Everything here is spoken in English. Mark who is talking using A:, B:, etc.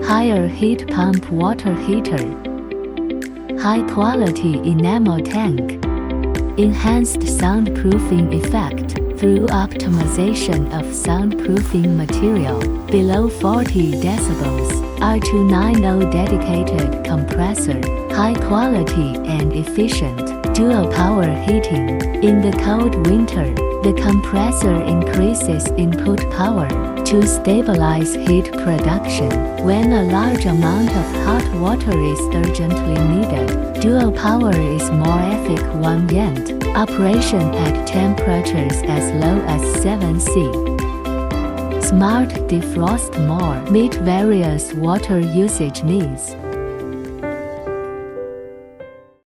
A: higher heat pump water heater, high-quality enamel tank, enhanced soundproofing effect through optimization of soundproofing material below 40 decibels, R290 dedicated compressor, high quality and efficient, dual power heating. In the cold winter, the compressor increases input power to stabilize heat production. When a large amount of hot water is urgently needed, dual power is more efficient. Operation at temperatures as low as 7°C. Smart defrost more meet various water usage needs.